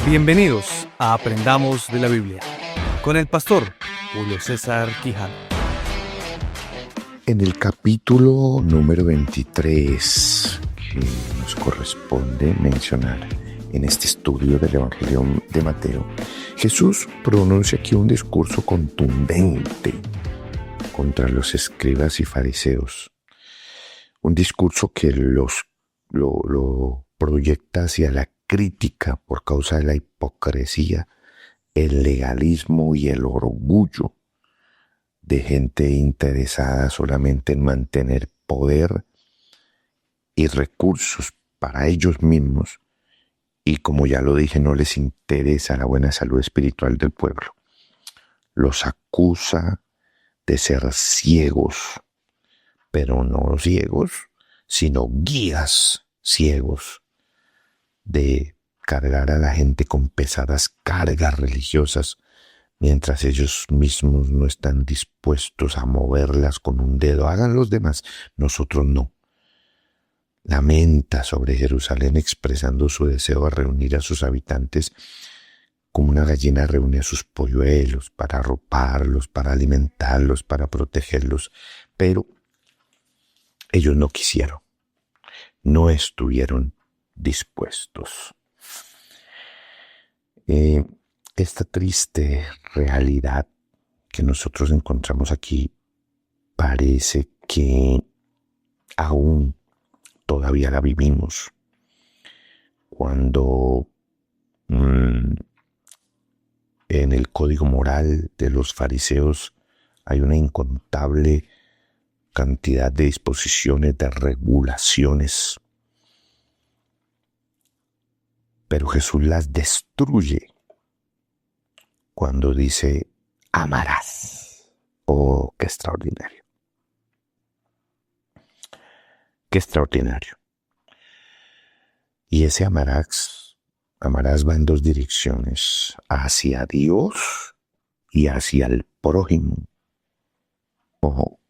Bienvenidos a Aprendamos de la Biblia con el pastor Julio César Quijano. En el capítulo número 23 que nos corresponde mencionar en este estudio del Evangelio de Mateo, Jesús pronuncia aquí un discurso contundente contra los escribas y fariseos. Un discurso que lo proyecta hacia la crítica por causa de la hipocresía, el legalismo y el orgullo de gente interesada solamente en mantener poder y recursos para ellos mismos, y como ya lo dije, no les interesa la buena salud espiritual del pueblo. Los acusa de ser ciegos, pero no ciegos, sino guías ciegos, de cargar a la gente con pesadas cargas religiosas, mientras ellos mismos no están dispuestos a moverlas con un dedo. Hagan los demás, nosotros no. Lamenta sobre Jerusalén expresando su deseo de reunir a sus habitantes como una gallina reúne a sus polluelos para arroparlos, para alimentarlos, para protegerlos. Pero ellos no quisieron, no estuvieron dispuestos. Esta triste realidad que nosotros encontramos aquí parece que aún todavía la vivimos cuando en el código moral de los fariseos hay una incontable cantidad de disposiciones, de regulaciones, pero Jesús las destruye cuando dice amarás. Oh, qué extraordinario. Qué extraordinario. Y ese amarás va en dos direcciones, hacia Dios y hacia el prójimo. Ojo,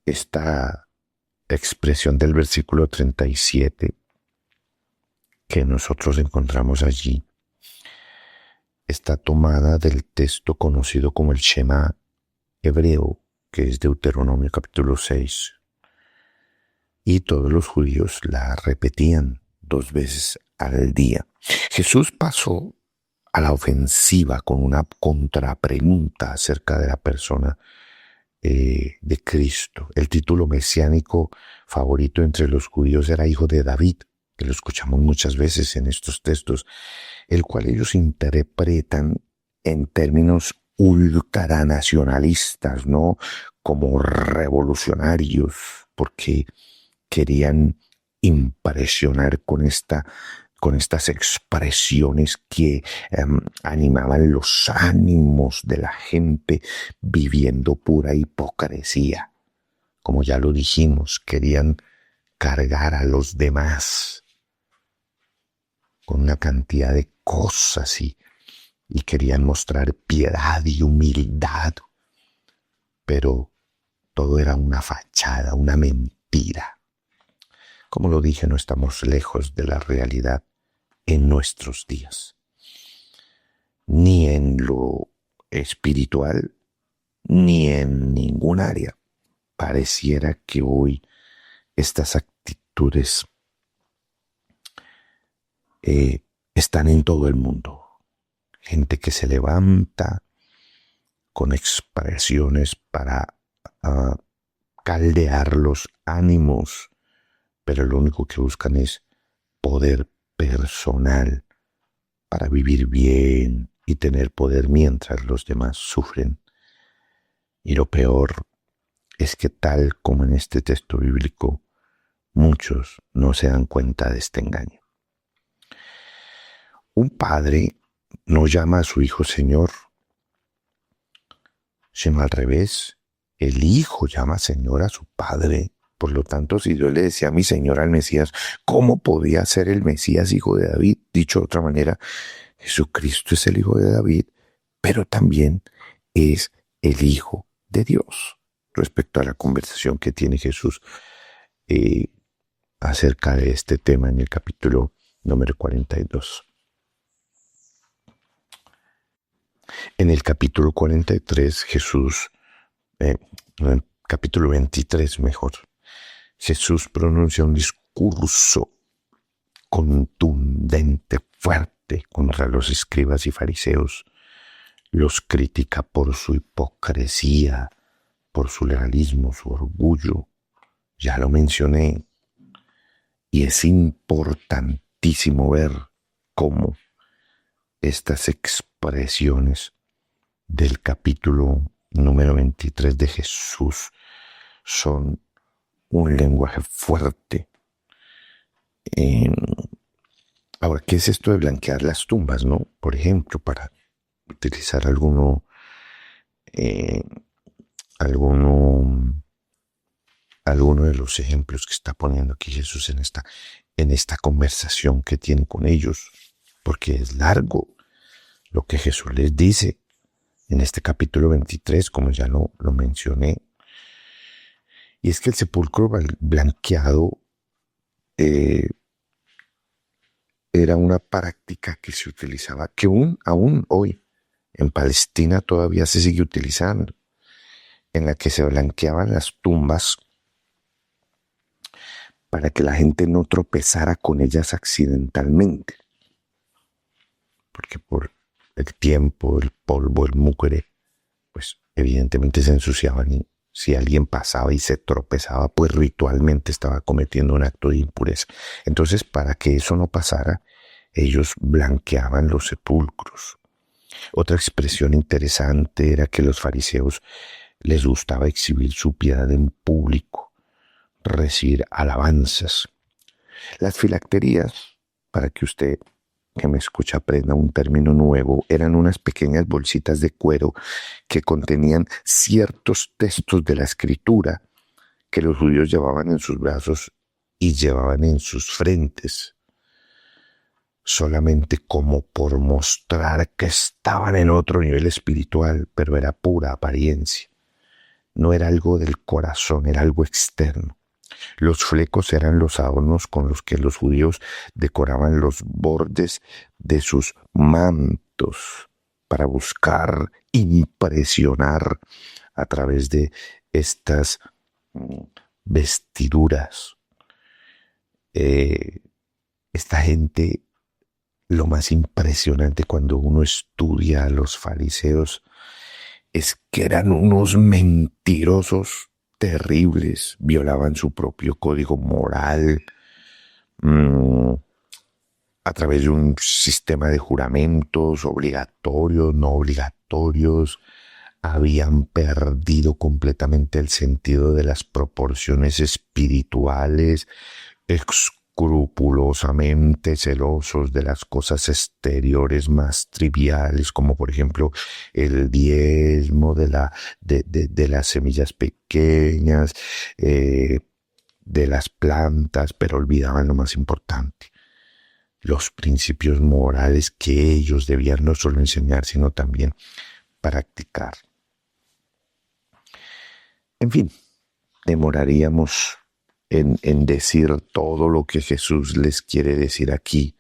esta expresión del versículo 37 que nosotros encontramos allí está tomada del texto conocido como el Shema hebreo, que es Deuteronomio capítulo 6. Y todos los judíos la repetían 2 veces al día. Jesús pasó a la ofensiva con una contrapregunta acerca de la persona de Cristo. El título mesiánico favorito entre los judíos era Hijo de David, que lo escuchamos muchas veces en estos textos, el cual ellos interpretan en términos ultranacionalistas, ¿no? Como revolucionarios, porque querían impresionar con estas expresiones que animaban los ánimos de la gente viviendo pura hipocresía. Como ya lo dijimos, querían cargar a los demás con una cantidad de cosas y querían mostrar piedad y humildad, pero todo era una fachada, una mentira. Como lo dije, no estamos lejos de la realidad en nuestros días, ni en lo espiritual, ni en ningún área. Pareciera que hoy estas actitudes están en todo el mundo. Gente que se levanta con expresiones para caldear los ánimos, pero lo único que buscan es poder personal para vivir bien y tener poder mientras los demás sufren. Y lo peor es que, tal como en este texto bíblico, muchos no se dan cuenta de este engaño. Un padre no llama a su hijo Señor, sino al revés. El hijo llama Señor a su padre. Por lo tanto, si Dios le decía a mi Señor al Mesías, ¿cómo podía ser el Mesías hijo de David? Dicho de otra manera, Jesucristo es el hijo de David, pero también es el hijo de Dios. Respecto a la conversación que tiene Jesús acerca de este tema en el capítulo número 42. En el capítulo 43, no, en el capítulo 23 mejor, Jesús pronuncia un discurso contundente, fuerte contra los escribas y fariseos. Los critica por su hipocresía, por su legalismo, su orgullo. Ya lo mencioné. Y es importantísimo ver cómo estas expresiones del capítulo número 23 de Jesús son un lenguaje fuerte. Ahora, ¿qué es esto de blanquear las tumbas, no? Por ejemplo, para utilizar alguno de los ejemplos que está poniendo aquí Jesús en esta conversación que tiene con ellos, porque es largo lo que Jesús les dice en este capítulo 23, como ya lo mencioné. Y es que el sepulcro blanqueado era una práctica que se utilizaba, que aún hoy en Palestina todavía se sigue utilizando, en la que se blanqueaban las tumbas para que la gente no tropezara con ellas accidentalmente. Porque por el tiempo, el polvo, el mugre, pues evidentemente se ensuciaban, y si alguien pasaba y se tropezaba, pues ritualmente estaba cometiendo un acto de impureza. Entonces, para que eso no pasara, ellos blanqueaban los sepulcros. Otra expresión interesante era que los fariseos les gustaba exhibir su piedad en público, recibir alabanzas. Las filacterías, para que usted que me escucha aprenda un término nuevo, eran unas pequeñas bolsitas de cuero que contenían ciertos textos de la escritura que los judíos llevaban en sus brazos y llevaban en sus frentes, solamente como por mostrar que estaban en otro nivel espiritual, pero era pura apariencia. No era algo del corazón, era algo externo. Los flecos eran los adornos con los que los judíos decoraban los bordes de sus mantos para buscar impresionar a través de estas vestiduras. Esta gente, lo más impresionante cuando uno estudia a los fariseos es que eran unos mentirosos terribles, violaban su propio código moral a través de un sistema de juramentos obligatorios, no obligatorios. Habían perdido completamente el sentido de las proporciones espirituales, escrupulosamente celosos de las cosas exteriores más triviales, como por ejemplo el diezmo de las semillas pequeñas, de las plantas, pero olvidaban lo más importante, los principios morales que ellos debían no solo enseñar, sino también practicar. En fin, demoraríamos en decir todo lo que Jesús les quiere decir aquí.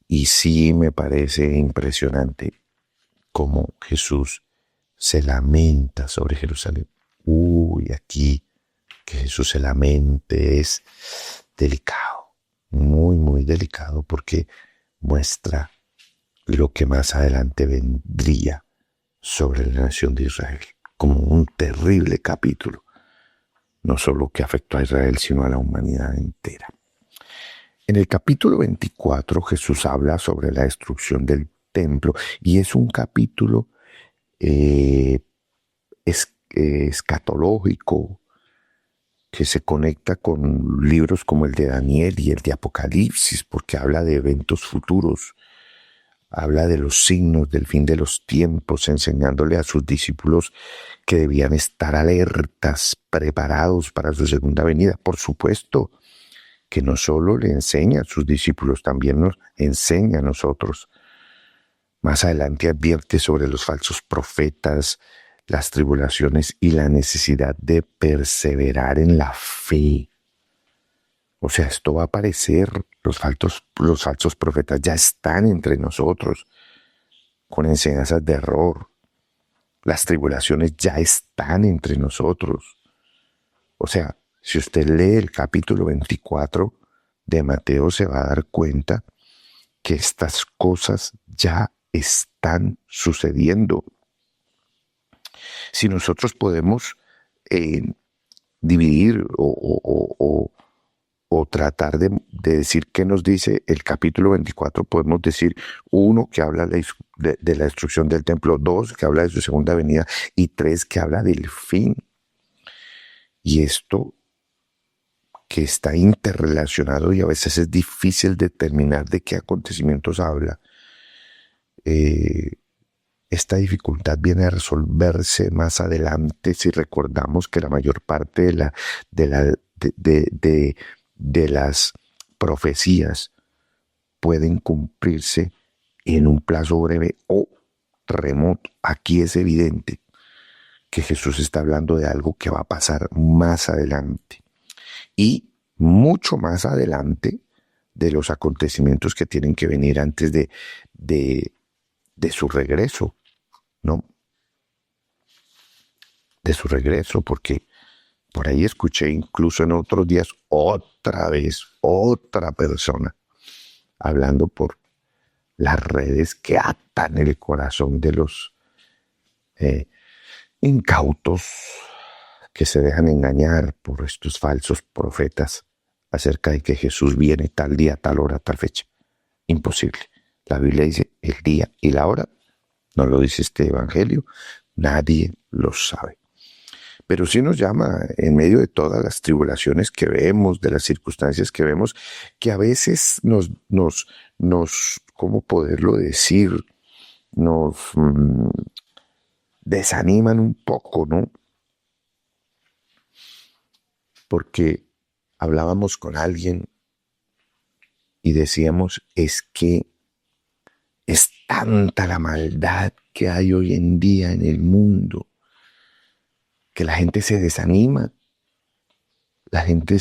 Y sí me parece impresionante cómo Jesús se lamenta sobre Jerusalén. Aquí que Jesús se lamente es delicado, muy, muy delicado, porque muestra lo que más adelante vendría sobre la nación de Israel, como un terrible capítulo, no solo que afectó a Israel, sino a la humanidad entera. En el capítulo 24 Jesús habla sobre la destrucción del templo y es un capítulo escatológico que se conecta con libros como el de Daniel y el de Apocalipsis, porque habla de eventos futuros, habla de los signos del fin de los tiempos, enseñándole a sus discípulos que debían estar alertas, preparados para su segunda venida. Por supuesto que no solo le enseña a sus discípulos, también nos enseña a nosotros. Más adelante advierte sobre los falsos profetas, las tribulaciones y la necesidad de perseverar en la fe. O sea, esto va a aparecer, los falsos profetas ya están entre nosotros. con enseñanzas de error. Las tribulaciones ya están entre nosotros. O sea, si usted lee el capítulo 24 de Mateo, se va a dar cuenta que estas cosas ya están sucediendo. Si nosotros podemos dividir o tratar de decir qué nos dice el capítulo 24, podemos decir, 1, que habla de la destrucción del templo; 2, que habla de su segunda venida; y 3, que habla del fin. Y esto, que está interrelacionado y a veces es difícil determinar de qué acontecimientos habla, esta dificultad viene a resolverse más adelante si recordamos que la mayor parte de las profecías pueden cumplirse en un plazo breve o remoto. Aquí es evidente que Jesús está hablando de algo que va a pasar más adelante y mucho más adelante de los acontecimientos que tienen que venir antes de su regreso, ¿no? De su regreso, porque por ahí escuché incluso en otros días otra vez otra persona hablando por las redes que atan el corazón de los incautos que se dejan engañar por estos falsos profetas acerca de que Jesús viene tal día, tal hora, tal fecha. Imposible. La Biblia dice el día y la hora, no lo dice este evangelio, nadie lo sabe. Pero sí nos llama, en medio de todas las tribulaciones que vemos, de las circunstancias que vemos, que a veces nos ¿cómo poderlo decir? Nos desaniman un poco, ¿no? Porque hablábamos con alguien y decíamos, es que es tanta la maldad que hay hoy en día en el mundo, que la gente se desanima, la gente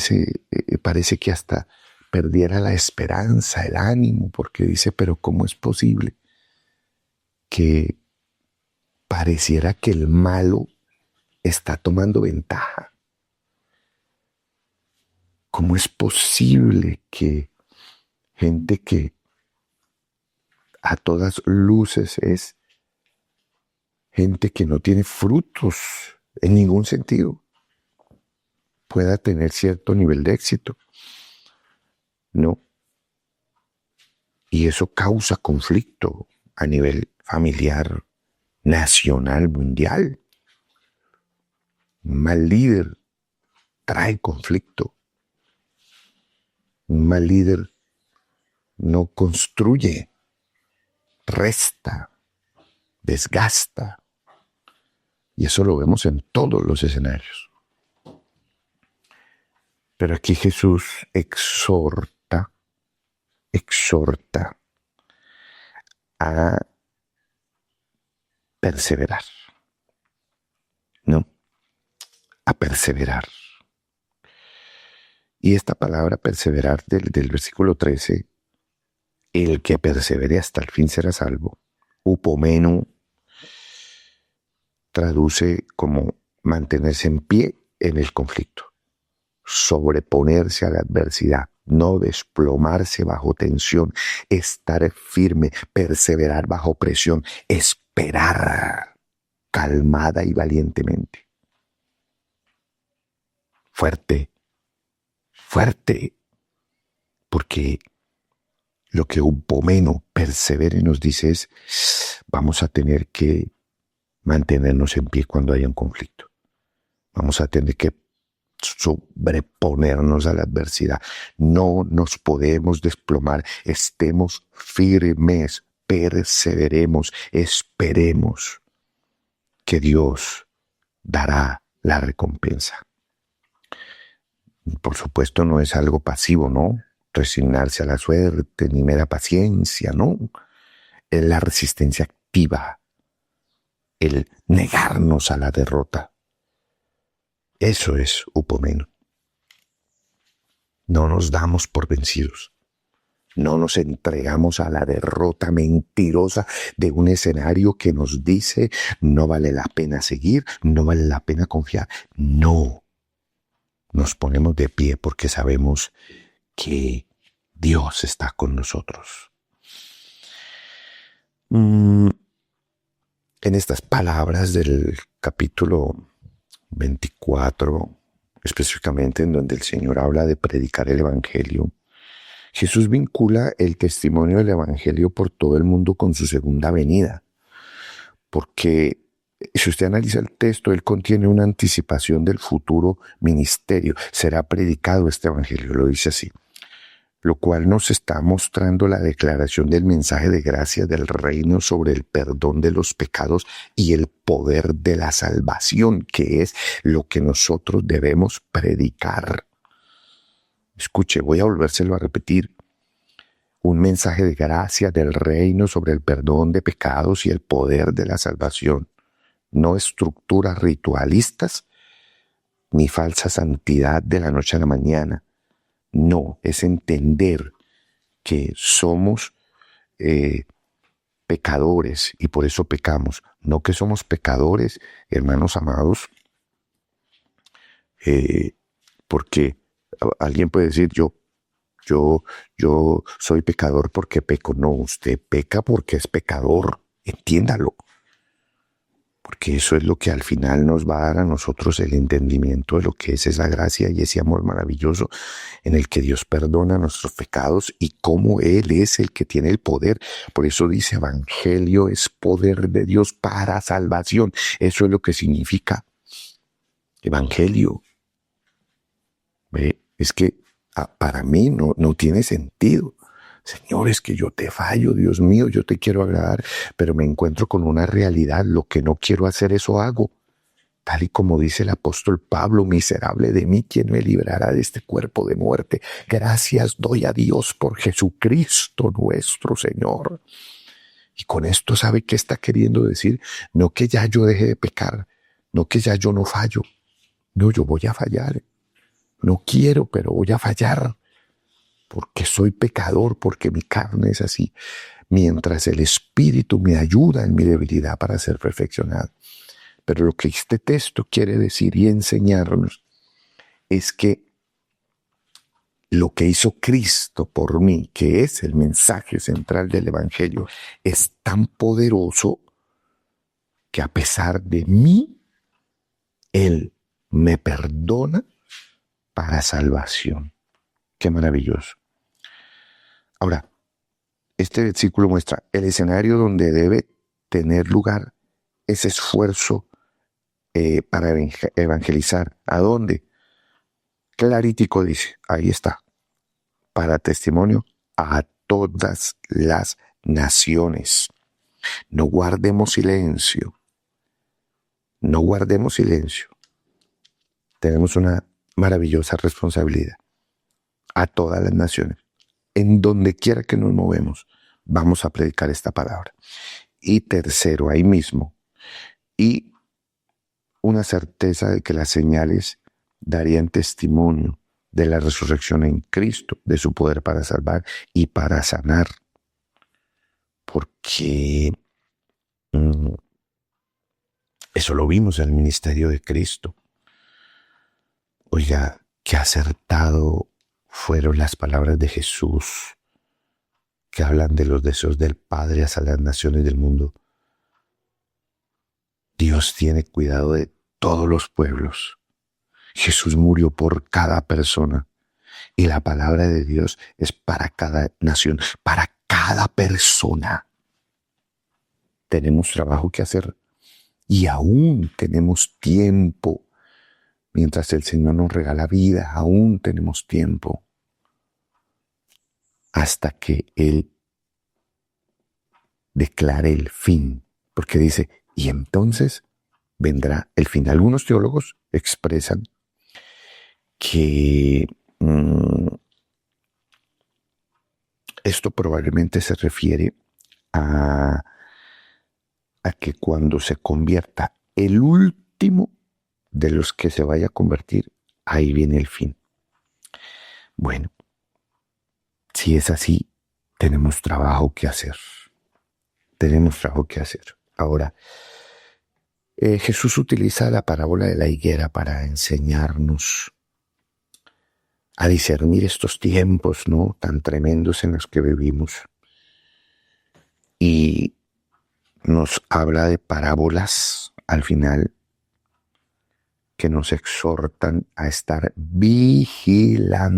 parece que hasta perdiera la esperanza, el ánimo, porque dice, pero ¿cómo es posible que pareciera que el malo está tomando ventaja? ¿Cómo es posible que gente que a todas luces es gente que no tiene frutos en ningún sentido pueda tener cierto nivel de éxito? No. Y eso causa conflicto a nivel familiar, nacional, mundial. Un mal líder trae conflicto. Un mal líder no construye, resta, desgasta. Y eso lo vemos en todos los escenarios. Pero aquí Jesús exhorta a perseverar, ¿no? A perseverar. Y esta palabra perseverar del versículo 13, el que persevere hasta el fin será salvo, upomeno, traduce como mantenerse en pie en el conflicto, sobreponerse a la adversidad, no desplomarse bajo tensión, estar firme, perseverar bajo presión, esperar calmada y valientemente. Fuerte, porque lo que upomeno, persevere, nos dice es, vamos a tener que mantenernos en pie cuando haya un conflicto. Vamos a tener que sobreponernos a la adversidad. No nos podemos desplomar. Estemos firmes, perseveremos, esperemos que Dios dará la recompensa. Por supuesto, no es algo pasivo, ¿no? Resignarse a la suerte, ni mera paciencia, ¿no? Es la resistencia activa, el negarnos a la derrota. Eso es upomeno. No nos damos por vencidos. No nos entregamos a la derrota mentirosa de un escenario que nos dice no vale la pena seguir, no vale la pena confiar. No, nos ponemos de pie porque sabemos que Dios está con nosotros. En estas palabras del capítulo 24, específicamente en donde el Señor habla de predicar el Evangelio, Jesús vincula el testimonio del Evangelio por todo el mundo con su segunda venida, porque si usted analiza el texto, él contiene una anticipación del futuro ministerio. Será predicado este Evangelio, lo dice así, lo cual nos está mostrando la declaración del mensaje de gracia del reino sobre el perdón de los pecados y el poder de la salvación, que es lo que nosotros debemos predicar. Escuche, voy a volvérselo a repetir. Un mensaje de gracia del reino sobre el perdón de pecados y el poder de la salvación. No estructuras ritualistas ni falsa santidad de la noche a la mañana. No, es entender que somos pecadores y por eso pecamos. No que somos pecadores, hermanos amados, porque alguien puede decir yo soy pecador porque peco. No, usted peca porque es pecador. Entiéndalo. Porque eso es lo que al final nos va a dar a nosotros el entendimiento de lo que es esa gracia y ese amor maravilloso en el que Dios perdona nuestros pecados y cómo Él es el que tiene el poder. Por eso dice, Evangelio es poder de Dios para salvación. Eso es lo que significa Evangelio. ¿Ve? Es que para mí no tiene sentido. Señor, es que yo te fallo, Dios mío, yo te quiero agradar, pero me encuentro con una realidad, lo que no quiero hacer, eso hago. Tal y como dice el apóstol Pablo, miserable de mí, ¿quién me librará de este cuerpo de muerte? Gracias doy a Dios por Jesucristo nuestro Señor. Y con esto, ¿sabe qué está queriendo decir? No que ya yo deje de pecar, no que ya yo no fallo. No, yo voy a fallar. No quiero, pero voy a fallar. Porque soy pecador, porque mi carne es así, mientras el Espíritu me ayuda en mi debilidad para ser perfeccionado. Pero lo que este texto quiere decir y enseñarnos es que lo que hizo Cristo por mí, que es el mensaje central del Evangelio, es tan poderoso que a pesar de mí, Él me perdona para salvación. Qué maravilloso. Ahora, este versículo muestra el escenario donde debe tener lugar ese esfuerzo para evangelizar. ¿A dónde? Claritico dice, ahí está, para testimonio a todas las naciones. No guardemos silencio. No guardemos silencio. Tenemos una maravillosa responsabilidad. A todas las naciones. En donde quiera que nos movemos, vamos a predicar esta palabra. Y tercero, ahí mismo, y una certeza de que las señales darían testimonio de la resurrección en Cristo, de su poder para salvar y para sanar. Porque eso lo vimos en el ministerio de Cristo. Oiga, qué acertado fueron las palabras de Jesús que hablan de los deseos del Padre hacia las naciones del mundo. Dios tiene cuidado de todos los pueblos. Jesús murió por cada persona y la palabra de Dios es para cada nación, para cada persona. Tenemos trabajo que hacer y aún tenemos tiempo. Mientras el Señor nos regala vida, aún tenemos tiempo hasta que Él declare el fin. Porque dice, y entonces vendrá el fin. Algunos teólogos expresan que esto probablemente se refiere a que cuando se convierta el último de los que se vaya a convertir, ahí viene el fin. Bueno, si es así, tenemos trabajo que hacer. Tenemos trabajo que hacer. Ahora, Jesús utiliza la parábola de la higuera para enseñarnos a discernir estos tiempos, ¿no?, tan tremendos en los que vivimos. Y nos habla de parábolas al final que nos exhortan a estar vigilantes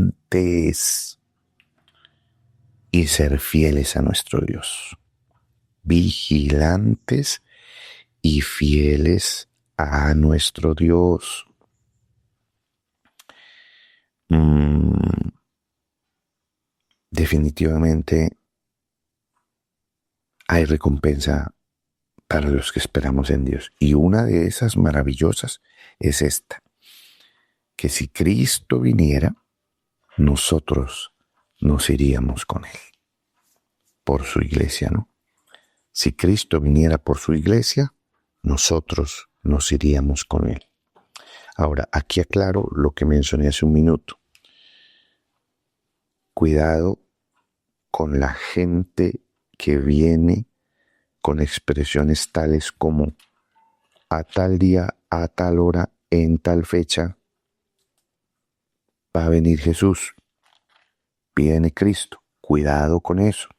y ser fieles a nuestro Dios. Vigilantes y fieles a nuestro Dios. Definitivamente hay recompensa para los que esperamos en Dios. Y una de esas maravillosas es esta, que si Cristo viniera, nosotros nos iríamos con Él, por su iglesia, ¿no? Si Cristo viniera por su iglesia, nosotros nos iríamos con Él. Ahora, aquí aclaro lo que mencioné hace un minuto. Cuidado con la gente que viene con expresiones tales como a tal día, a tal hora, en tal fecha, va a venir Jesús, viene Cristo. Cuidado con eso.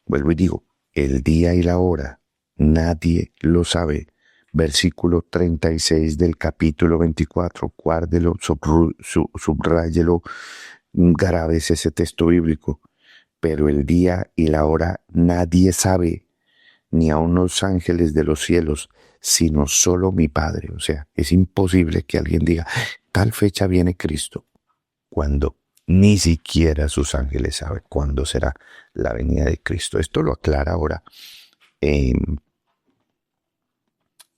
Vuelvo y digo, el día y la hora, nadie lo sabe. Versículo 36 del capítulo 24, guárdelo, subráyelo, grabes ese texto bíblico. Pero el día y la hora nadie sabe, ni aun los ángeles de los cielos, sino solo mi Padre. O sea, es imposible que alguien diga, tal fecha viene Cristo, cuando ni siquiera sus ángeles saben cuándo será la venida de Cristo. Esto lo aclara ahora,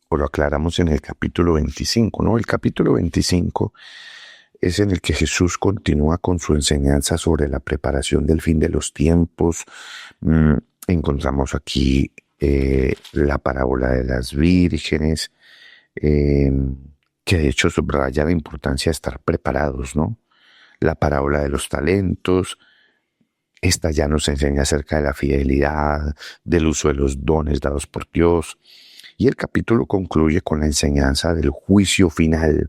o lo aclaramos en el capítulo 25, ¿no? El capítulo 25 es en el que Jesús continúa con su enseñanza sobre la preparación del fin de los tiempos. Encontramos aquí la parábola de las vírgenes, que de hecho subraya la importancia de estar preparados, ¿no? La parábola de los talentos. Esta ya nos enseña acerca de la fidelidad, del uso de los dones dados por Dios. Y el capítulo concluye con la enseñanza del juicio final,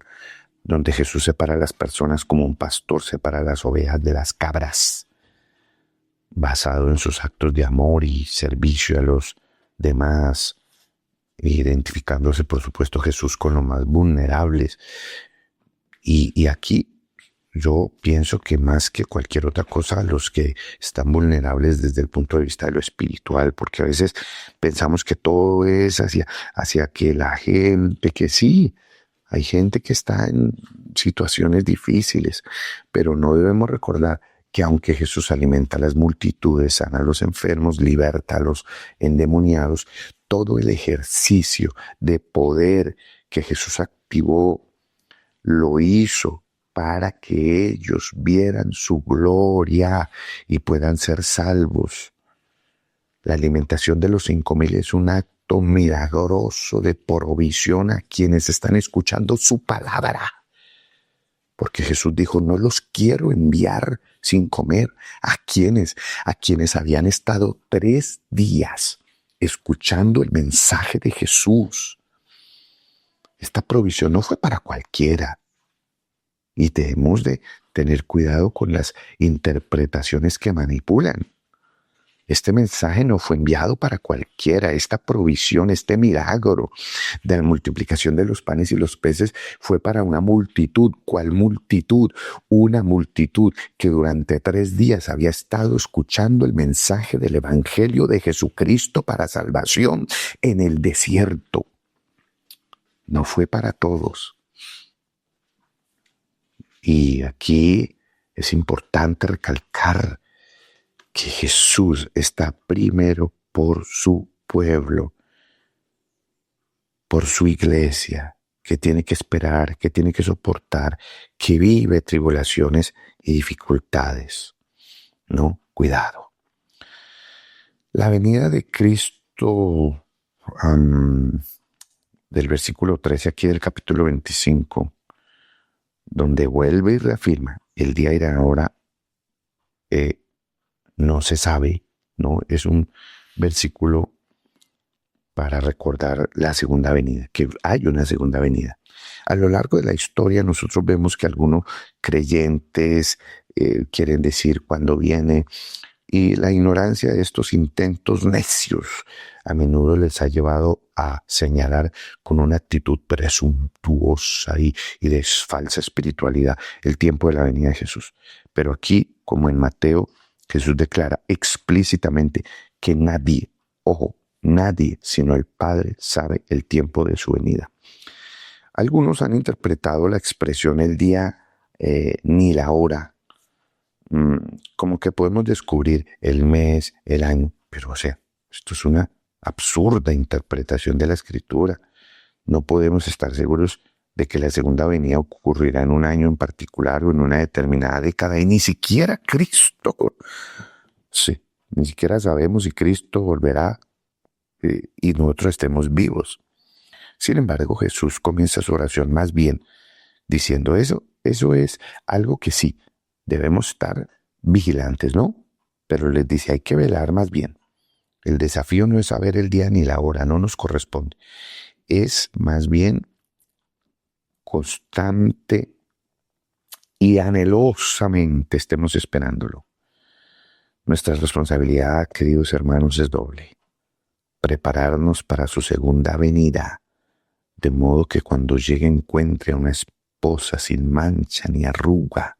donde Jesús separa a las personas como un pastor separa las ovejas de las cabras, basado en sus actos de amor y servicio a los demás, identificándose, por supuesto, Jesús con los más vulnerables. Y aquí yo pienso que más que cualquier otra cosa, los que están vulnerables desde el punto de vista de lo espiritual, porque a veces pensamos que todo es hacia que la gente, que sí, hay gente que está en situaciones difíciles, pero no debemos recordar que aunque Jesús alimenta a las multitudes, sana a los enfermos, liberta a los endemoniados, todo el ejercicio de poder que Jesús activó lo hizo para que ellos vieran su gloria y puedan ser salvos. La alimentación de los 5,000 es un acto milagroso de provisión a quienes están escuchando su palabra. Porque Jesús dijo, no los quiero enviar sin comer. ¿A quiénes? A quienes habían estado 3 días escuchando el mensaje de Jesús. Esta provisión no fue para cualquiera. Y debemos de tener cuidado con las interpretaciones que manipulan. Este mensaje no fue enviado para cualquiera. Esta provisión, este milagro de la multiplicación de los panes y los peces fue para una multitud. ¿Cuál multitud? Una multitud que durante 3 días había estado escuchando el mensaje del Evangelio de Jesucristo para salvación en el desierto. No fue para todos. Y aquí es importante recalcar que Jesús está primero por su pueblo, por su iglesia, que tiene que esperar, que tiene que soportar, que vive tribulaciones y dificultades. No, cuidado. La venida de Cristo, del versículo 13 aquí del capítulo 25, donde vuelve y reafirma el día y la hora, no se sabe, ¿no? Es un versículo para recordar la segunda venida, que hay una segunda venida. A lo largo de la historia nosotros vemos que algunos creyentes quieren decir cuándo viene, y la ignorancia de estos intentos necios a menudo les ha llevado a señalar con una actitud presuntuosa y de falsa espiritualidad el tiempo de la venida de Jesús. Pero aquí, como en Mateo, Jesús declara explícitamente que nadie, ojo, nadie sino el Padre sabe el tiempo de su venida. Algunos han interpretado la expresión el día ni la hora como que podemos descubrir el mes, el año, pero o sea, esto es una absurda interpretación de la Escritura. No podemos estar seguros de que la segunda venida ocurrirá en un año en particular o en una determinada década, y ni siquiera Cristo. Sí, ni siquiera sabemos si Cristo volverá y nosotros estemos vivos. Sin embargo, Jesús comienza su oración más bien diciendo eso es algo que sí, debemos estar vigilantes, ¿no? Pero les dice, hay que velar más bien. El desafío no es saber el día ni la hora, no nos corresponde. Es más bien constante y anhelosamente estemos esperándolo. Nuestra responsabilidad, queridos hermanos, es doble. Prepararnos para su segunda venida, de modo que cuando llegue encuentre a una esposa sin mancha ni arruga,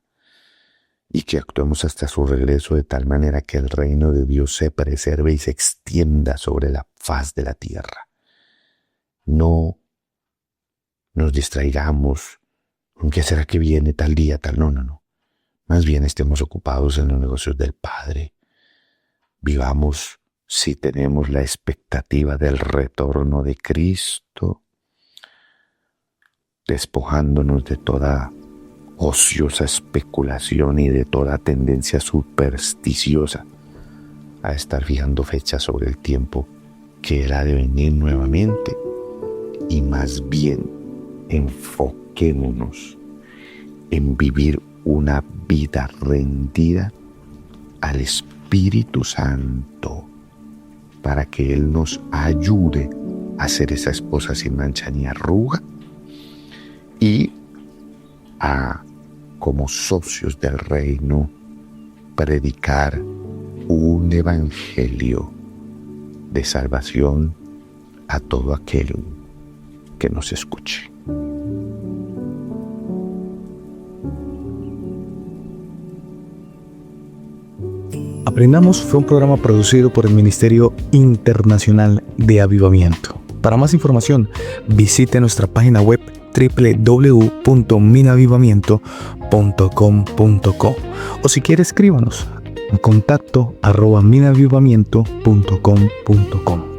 y que actuemos hasta su regreso de tal manera que el reino de Dios se preserve y se extienda sobre la faz de la tierra. No nos distraigamos con qué será que viene tal día, tal no. Más bien estemos ocupados en los negocios del Padre. Vivamos, si tenemos la expectativa del retorno de Cristo, despojándonos de toda ociosa especulación y de toda tendencia supersticiosa a estar fijando fechas sobre el tiempo que Él ha de venir nuevamente, y más bien enfoquémonos en vivir una vida rendida al Espíritu Santo para que Él nos ayude a ser esa esposa sin mancha ni arruga y a, como socios del reino, predicar un evangelio de salvación a todo aquel que nos escuche. Aprendamos fue un programa producido por el Ministerio Internacional de Avivamiento. Para más información, visite nuestra página web www.minavivamiento.com.co o si quiere escríbanos a contacto@minavivamiento.com.co.